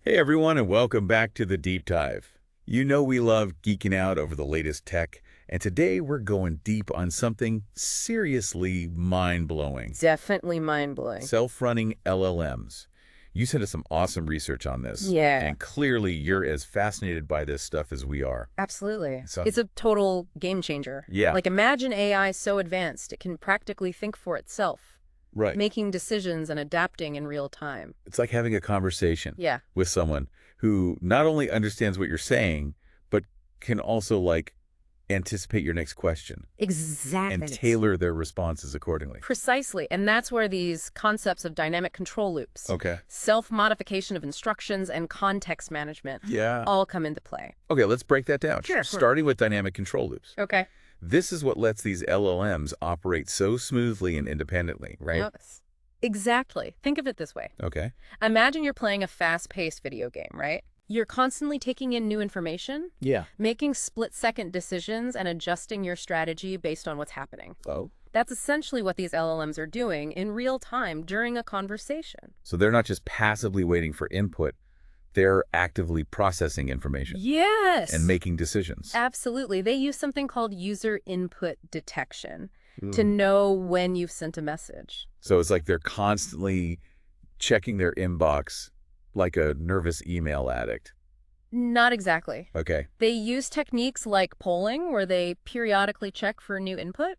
Hey everyone, and welcome back to the Deep Dive. You know we love geeking out over the latest tech, and today we're going deep on something seriously mind-blowing. Definitely mind-blowing. Self-running LLMs. You sent us some awesome research on this, Yeah, and clearly you're as fascinated by this stuff as we are. absolutely. So, It's a total game changer. yeah, Like, imagine AI so advanced it can practically think for itself, right. making decisions and adapting in real time. It's like having a conversation Yeah, with someone who not only understands what you're saying, but can also, anticipate your next question exactly. and tailor their responses accordingly. Precisely. And that's where these concepts of dynamic control loops, Okay. self-modification of instructions, and context management Yeah. all come into play. Okay, let's break that down. Sure. Starting with dynamic control loops. Okay. This is what lets these LLMs operate so smoothly and independently, right? Yes. Exactly. Think of it this way. Okay. Imagine you're playing a fast-paced video game, right? You're constantly taking in new information, Yeah. making split-second decisions, and adjusting your strategy based on what's happening. Oh. That's essentially what these LLMs are doing in real time during a conversation. So they're not just passively waiting for input, they're actively processing information Yes! and making decisions. Absolutely. They use something called user input detection to Ooh. know when you've sent a message. So it's like they're constantly checking their inbox like a nervous email addict. Not exactly. Okay. They use techniques like polling, where they periodically check for new input,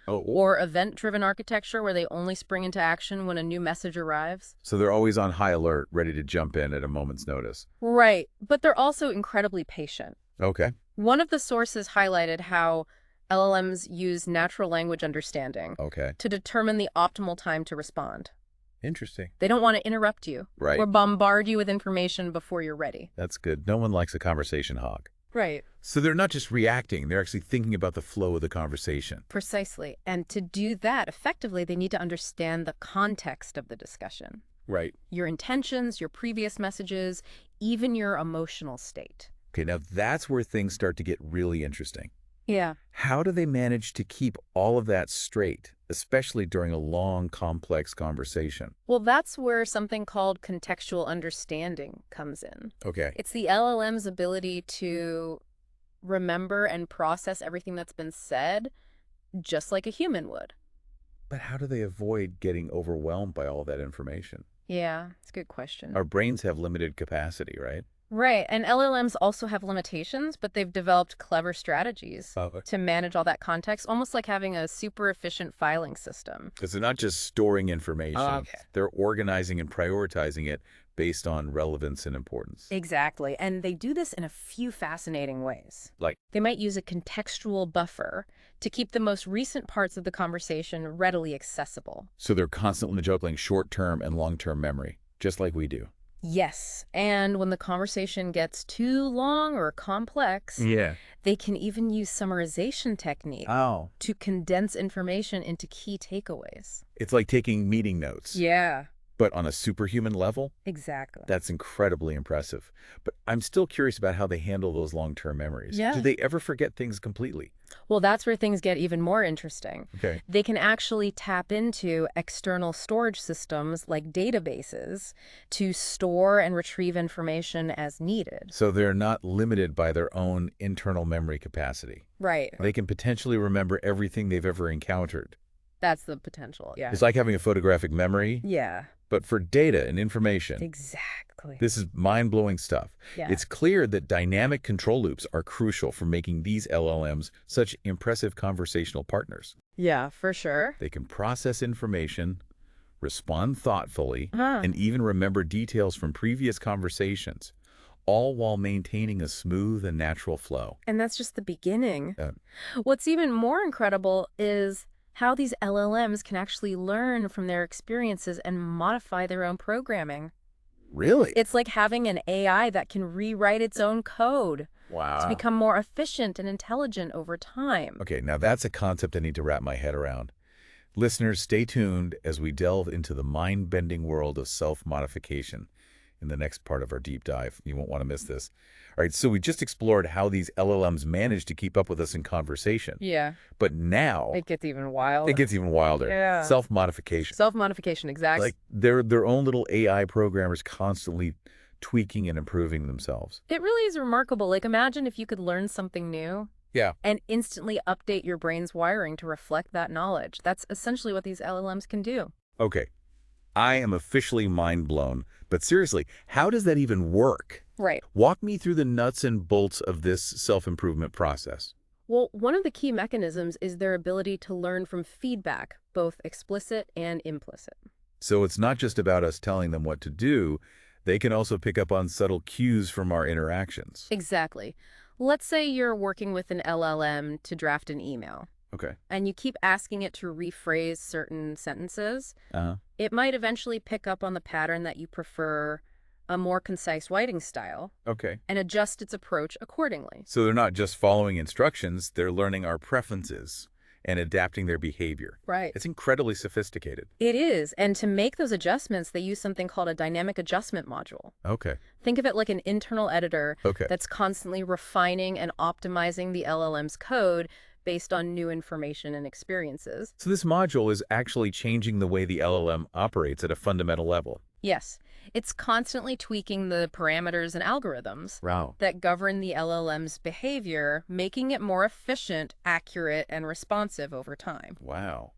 Oh. or event-driven architecture, where they only spring into action when a new message arrives. So they're always on high alert, ready to jump in at a moment's notice. Right, but they're also incredibly patient. Okay. One of the sources highlighted how LLMs use natural language understanding Okay. to determine the optimal time to respond. Interesting. They don't want to interrupt you Right. or bombard you with information before you're ready. That's good. No one likes a conversation hog. Right. So they're not just reacting, they're actually thinking about the flow of the conversation. Precisely. And to do that effectively, they need to understand the context of the discussion. Right. Your intentions, your previous messages, even your emotional state. Okay, now that's where things start to get really interesting. Yeah. How do they manage to keep all of that straight, especially during a long, complex conversation? Well, that's where something called contextual understanding comes in. Okay. It's the LLM's ability to remember and process everything that's been said, just like a human would. But how do they avoid getting overwhelmed by all that information? Yeah, it's a good question. Our brains have limited capacity, right? Right, and LLMs also have limitations, but they've developed clever strategies Oh. to manage all that context, almost like having a super efficient filing system. Because they're not just storing information, Okay. they're organizing and prioritizing it based on relevance and importance. Exactly, and they do this in a few fascinating ways. Like, They might use a contextual buffer to keep the most recent parts of the conversation readily accessible. so they're constantly juggling short-term and long-term memory, just like we do. Yes, and when the conversation gets too long or complex, Yeah. they can even use summarization techniques Oh. to condense information into key takeaways. It's like taking meeting notes, Yeah, but on a superhuman level. exactly. That's incredibly impressive. But I'm still curious about how they handle those long-term memories. Yeah. Do they ever forget things completely? Well, that's where things get even more interesting. Okay. They can actually tap into external storage systems like databases to store and retrieve information as needed. So they're not limited by their own internal memory capacity. Right. They can potentially remember everything they've ever encountered. That's the potential. Yeah. It's like having a photographic memory, Yeah, but for data and information. exactly. This is mind-blowing stuff. Yeah. It's clear that dynamic control loops are crucial for making these LLMs such impressive conversational partners. Yeah, for sure. They can process information, respond thoughtfully, Huh. and even remember details from previous conversations, all while maintaining a smooth and natural flow. And that's just the beginning. Uh, What's even more incredible is how these LLMs can actually learn from their experiences and modify their own programming. Really? It's like having an AI that can rewrite its own code Wow. to become more efficient and intelligent over time. Okay, now that's a concept I need to wrap my head around. Listeners, stay tuned as we delve into the mind-bending world of self-modification in the next part of our deep dive. You won't want to miss this. All right, so we just explored how these LLMs manage to keep up with us in conversation. Yeah. But now It gets even wilder. it gets even wilder. Yeah. Self-modification. Self-modification, exactly. Like they're their own little AI programmers constantly tweaking and improving themselves. It really is remarkable. Like, imagine if you could learn something new Yeah. and instantly update your brain's wiring to reflect that knowledge. That's essentially what these LLMs can do. Okay. I am officially mind blown. But seriously, how does that even work? Right. Walk me through the nuts and bolts of this self-improvement process. Well, one of the key mechanisms is their ability to learn from feedback, both explicit and implicit. So it's not just about us telling them what to do. They can also pick up on subtle cues from our interactions. Exactly. Let's say you're working with an LLM to draft an email, Okay. and you keep asking it to rephrase certain sentences. Uh-huh. It might eventually pick up on the pattern that you prefer a more concise writing style Okay. and adjust its approach accordingly. So they're not just following instructions, they're learning our preferences and adapting their behavior. Right. It's incredibly sophisticated. It is. And to make those adjustments, they use something called a dynamic adjustment module. Okay. Think of it like an internal editor Okay. that's constantly refining and optimizing the LLM's code based on new information and experiences. So this module is actually changing the way the LLM operates at a fundamental level. Yes, it's constantly tweaking the parameters and algorithms Wow. that govern the LLM's behavior, making it more efficient, accurate, and responsive over time. Wow.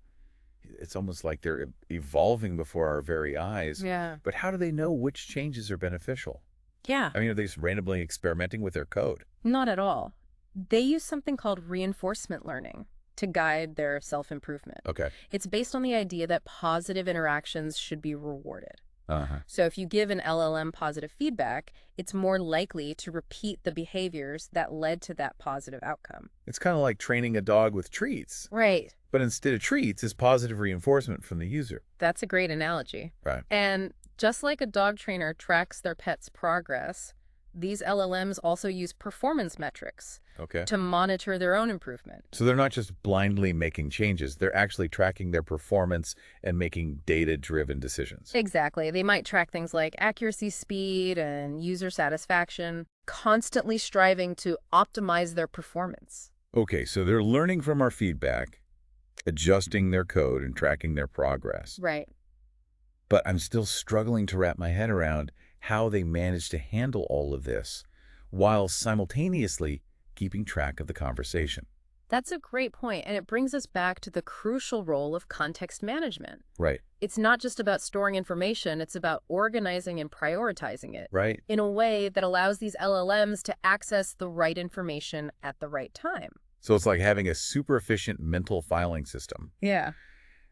It's almost like they're evolving before our very eyes. Yeah. But how do they know which changes are beneficial? Yeah, I mean, are they just randomly experimenting with their code? not at all. They use something called reinforcement learning to guide their self-improvement. Okay. It's based on the idea that positive interactions should be rewarded. Uh-huh. So if you give an LLM positive feedback, it's more likely to repeat the behaviors that led to that positive outcome. It's kind of like training a dog with treats. Right. But instead of treats, is positive reinforcement from the user. That's a great analogy. Right. And just like a dog trainer tracks their pet's progress, these LLMs also use performance metrics Okay. to monitor their own improvement. So they're not just blindly making changes. They're actually tracking their performance and making data-driven decisions. Exactly. They might track things like accuracy, speed, and user satisfaction, constantly striving to optimize their performance. Okay, so they're learning from our feedback, adjusting their code and tracking their progress. Right. But I'm still struggling to wrap my head around how they manage to handle all of this while simultaneously keeping track of the conversation. That's a great point, and it brings us back to the crucial role of context management. Right. It's not just about storing information, it's about organizing and prioritizing it Right. in a way that allows these LLMs to access the right information at the right time. So it's like having a super efficient mental filing system Yeah.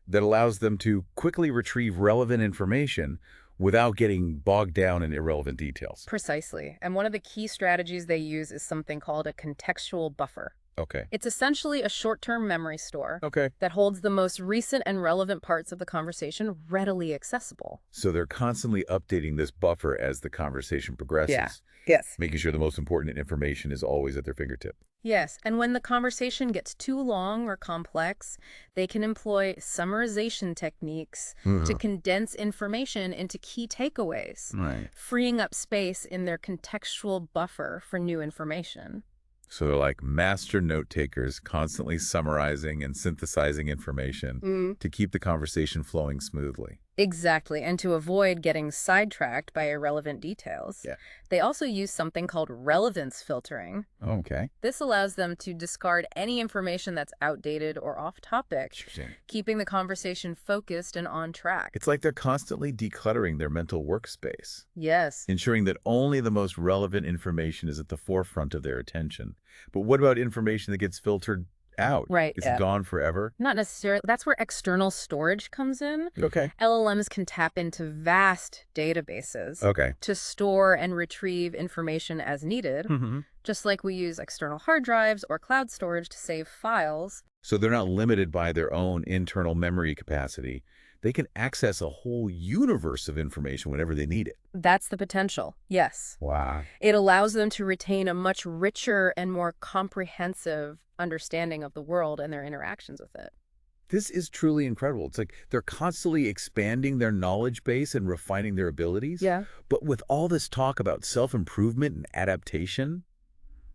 that allows them to quickly retrieve relevant information without getting bogged down in irrelevant details. Precisely. And one of the key strategies they use is something called a contextual buffer. Okay. It's essentially a short-term memory store Okay. that holds the most recent and relevant parts of the conversation readily accessible. So they're constantly updating this buffer as the conversation progresses, Yeah. Yes. making sure the most important information is always at their fingertip. Yes, and when the conversation gets too long or complex, they can employ summarization techniques to condense information into key takeaways, Right. freeing up space in their contextual buffer for new information. So they're like master note takers, constantly summarizing and synthesizing information to keep the conversation flowing smoothly. Exactly, and to avoid getting sidetracked by irrelevant details. Yeah. They also use something called relevance filtering. Okay. This allows them to discard any information that's outdated or off topic, Interesting. keeping the conversation focused and on track. It's like they're constantly decluttering their mental workspace, Yes. ensuring that only the most relevant information is at the forefront of their attention. But what about information that gets filtered out? Right, It's yeah. gone forever? Not necessarily. That's where external storage comes in. Okay. LLMs can tap into vast databases Okay. to store and retrieve information as needed, just like we use external hard drives or cloud storage to save files. So they're not limited by their own internal memory capacity. They can access a whole universe of information whenever they need it. That's the potential, yes. Wow. It allows them to retain a much richer and more comprehensive understanding of the world and their interactions with it. This is truly incredible. It's like they're constantly expanding their knowledge base and refining their abilities. Yeah. But with all this talk about self-improvement and adaptation,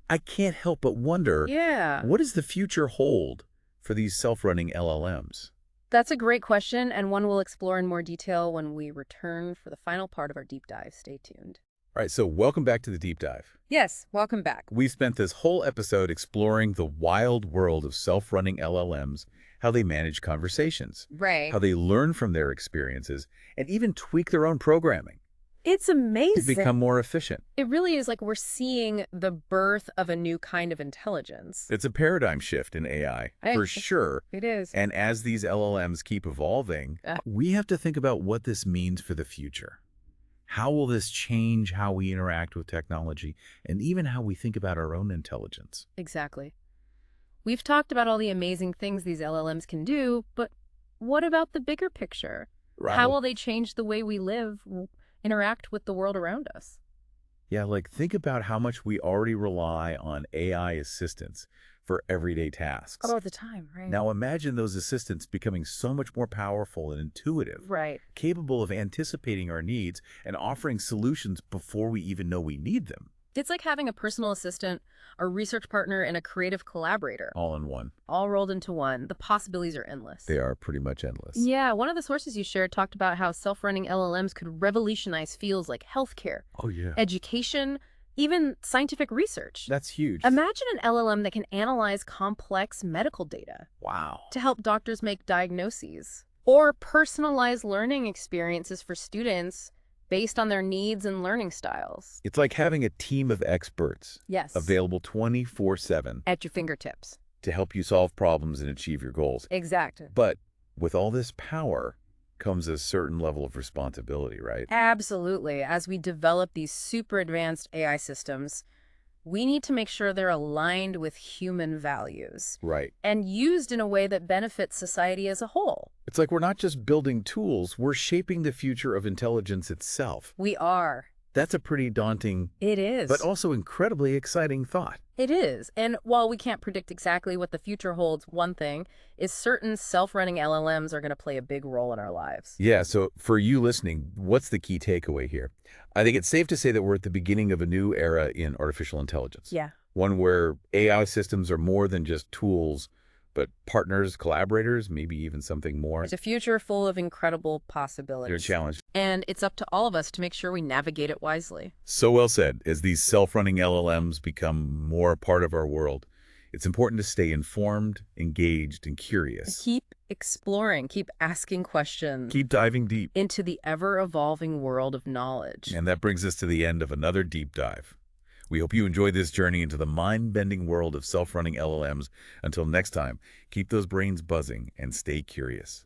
I can't help but wonder, Yeah. what does the future hold for these self-running LLMs? That's a great question, and one we'll explore in more detail when we return for the final part of our deep dive. Stay tuned. All right, so welcome back to the deep dive. Yes, welcome back. We spent this whole episode exploring the wild world of self-running LLMs, how they manage conversations, Right. how they learn from their experiences, and even tweak their own programming It's to amazing. become more efficient. It really is like we're seeing the birth of a new kind of intelligence. It's a paradigm shift in AI, for sure. It is. And as these LLMs keep evolving, we have to think about what this means for the future. How will this change how we interact with technology and even how we think about our own intelligence? Exactly. We've talked about all the amazing things these LLMs can do, but what about the bigger picture? Right. How will they change the way we live, interact with the world around us? Yeah, like think about how much we already rely on AI assistants for everyday tasks. All the time, right? Now imagine those assistants becoming so much more powerful and intuitive, Right. capable of anticipating our needs and offering solutions before we even know we need them. It's like having a personal assistant, a research partner, and a creative collaborator, All in one. all rolled into one. The possibilities are endless. They are pretty much endless. Yeah, one of the sources you shared talked about how self-running LLMs could revolutionize fields like healthcare, Oh, yeah. education, even scientific research. That's huge. Imagine an LLM that can analyze complex medical data Wow. to help doctors make diagnoses or personalize learning experiences for students based on their needs and learning styles. It's like having a team of experts Yes. available 24/7 At your fingertips. to help you solve problems and achieve your goals. Exactly. But with all this power comes a certain level of responsibility, right? Absolutely. As we develop these super advanced AI systems, we need to make sure they're aligned with human values Right. and used in a way that benefits society as a whole. It's like we're not just building tools, we're shaping the future of intelligence itself. We are. That's a pretty daunting, It is. but also incredibly exciting thought. It is. And while we can't predict exactly what the future holds, one thing is certain self-running LLMs are going to play a big role in our lives. Yeah, so for you listening, what's the key takeaway here? I think it's safe to say that we're at the beginning of a new era in artificial intelligence. Yeah. One where AI systems are more than just tools, but partners, collaborators, maybe even something more. It's a future full of incredible They're possibilities. challenged. And it's up to all of us to make sure we navigate it wisely. So well said. As these self-running LLMs become more a part of our world, it's important to stay informed, engaged, and curious. Keep exploring, keep asking questions Keep diving deep. into the ever-evolving world of knowledge. And that brings us to the end of another deep dive. We hope you enjoyed this journey into the mind-bending world of self-running LLMs. Until next time, keep those brains buzzing and stay curious.